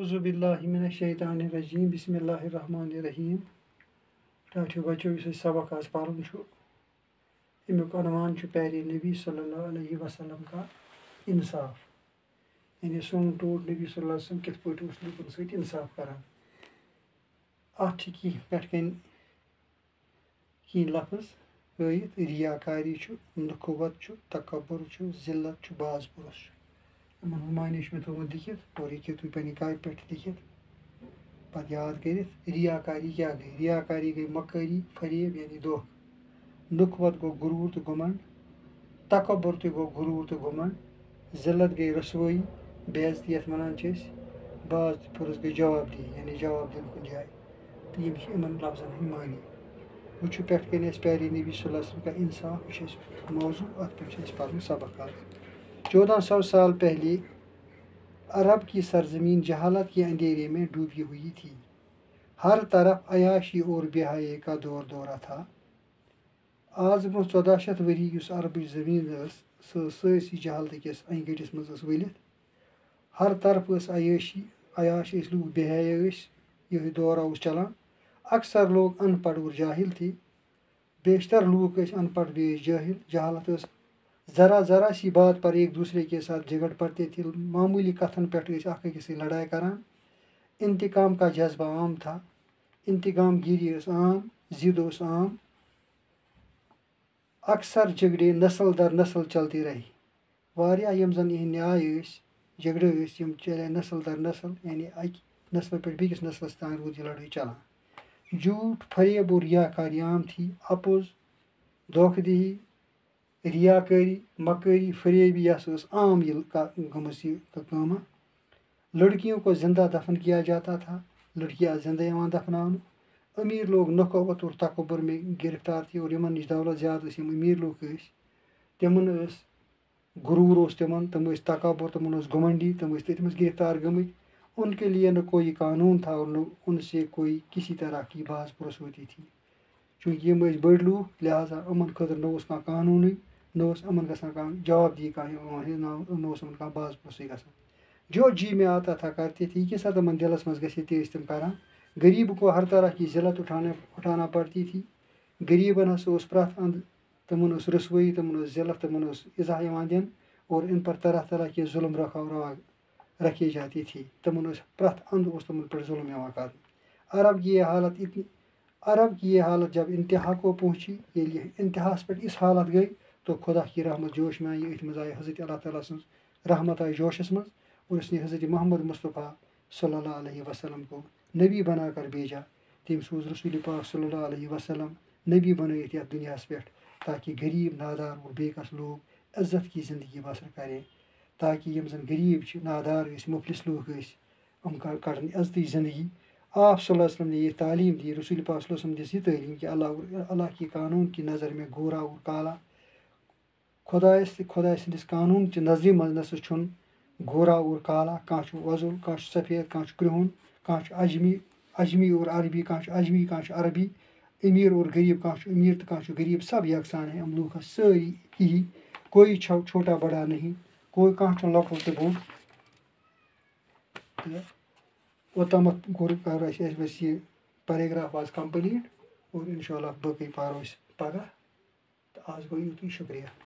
औज़ुबिल्लाहि मिनश्शैतानिर्रजीम बिस्मिल्लाहिर्रहमानिर्रहीम। टाठियो बच्चों इस सबक आज पारुन छु अमुक अनवान छु प्यारे नबी सल्लल्लाहु अलैहि वसल्लम का इंसाफ। यानी सोन टोट नबी सल्लल्लाहु अलैहि वसल्लम कित पट उस लुकन सहित इंसाफ करान। अत की पेटकन की लफ्ज हयित रियाकारी छु, नखुवत छु, तकब्बुर छु, जिल्लत छु, बाजपुरस छु। यमन हुमायून मे थोमुत लिखित और ये पन्ने कापि पे लिखित पत याद करित। रियाकारी क्या गई? रियाकारी गई मक्कारी फरेब यानी धोख। नुखवत गो गुरूर तो घुमंड, तकब्बुर तो गो गुरूर तो घुमंड, जिल्लत गई रसवाई बेइज्जती यथ वनान छ अस, बाजपुरस गई जवाबदेही यानी जवाब दिन कुन जाए। तो यम यमन लफ्जन हंद मानी वो पे प्यारे नबी सल्लल्लाहु अलैहि वसल्लम का इंसाफ यह मौजू अत पे पर्न सबक आज। 1400 साल पहले अरब की सरजमीन जहालत के अंधेरे में डूबी हुई थी। हर तरफ अयाशी और बेहयाई का दौर दौरा था। आज ब्रोह 1400 वरी उस अरब जमीन ससी जहालत किस अंगटिस मज वलित। हर तरफ अयाशी अयाश लोग बेहया यह दौरा चलान। अक्सर लोग अनपढ़ और जाहिल थे। बेशतर लोग अनपढ़ बेश जाहिल। जहालत ज़रा ज़रा सी बात पर एक दूसरे के साथ झगड़ पड़ते थे। मामूली कथन पे अकिस लड़ाई करान। इंतकाम का जज्बा आम था। इंतकाम गिरी आम, जिद आम। अक्सर झगड़े नस्ल दर नस्ल चलते रहे। वारिया यम जन यह न्याय झगड़े यम चले नस्ल दर नस्ल यानी अक नस्ल पे बेकिस नस्लस तान रोज यह लड़ाई चलान। झूठ, फरेब और रियाकारी आम थी। अपोज, धोखदही, रियाकारी, मक्कारी, फरेबी यह आम गम। लड़कियों को जिंदा दफन किया जाता था। लड़कियां जिंदा दफनान। अमीर लोग नखवत और तकब्बुर में गिरफ्तार थे और यमन निश दौलत ज्यादा अमीर लोग तमन गुरूर तम तकब्बुर तमन घुमंडी तम तथ गिरफ्तार गमत। उनके लिए न कोई कानून था और न उनसे कोई किसी तरह की बाजपुरस होती थी। चूँकि यम बड़ लूख लिहाजा अमन खतर न कानून न अमन गसान जवाबदेही न बाजपुरस गसान। जो जी में आता था करते थे। यह सा तमन दिलस मज गए तम करान। गरीब को हर तरह की जिल्लत उठाना पड़ती थी। गरीबन प्रथ अंद तमन रसवाई, तमन जिल्लत, तमन इज़ा दिन और इन पर तरह तरह के जुल्म रखे जाते थे। तमन प्रथ अंद तमन पर जुल्म कर। अरब की ये हालत जब इंतहा को पहुँची, ये इंतहास पे इस हालत गई तो खुदा की रहमत जोश में आई। अथ मज आई हज़रत अल्लाह ताला सं रहमत आई जोशस मज और उसने हज़रत मोहम्मद मुस्तफ़ा सल्लल्लाहु अलैहि वसल्लम को नबी बनाकर भेजा। तम सूज रसूल पाक सल्लल्लाहु अलैहि वसल्लम नबी बनैत यथ दुनिया पे ताकि गरीब, नादार और बेकस लोग इज्जत की ज़िंदगी बसर करें। ताकि यम जन गरीब नादार मुफलिस लोग कड़न इज्जती ज़िंदगी। आप सल्लल्लाहु अलैहि वसल्लम ने यह तालीम दी। रसूल पाक सल्लल्लाहु अलैहि वसल्लम ने दी तालीम कि अल्लाह के कानून की नज़र में गोरा और काला खुदा सदिस कानून च नजर मज नस गोरा और काला। कह वजुल, कह सफ़ेद, कह क्रिहुन, कह अजमी और अरबी, कह अजमी, कह अरबी, अमीर और गरीब, कह अमीर तो कह गरीब, सब यकसान है। हम लोग सारी ही कोई छोटा बड़ा नहीं, कोई कह लकुट तो बोड़। ओतम कर यह पैराग्राफ आज कंप्लीट और इंशाल्लाह बाकी पारो पगह। तो आज गो युतुई शुक्रिया।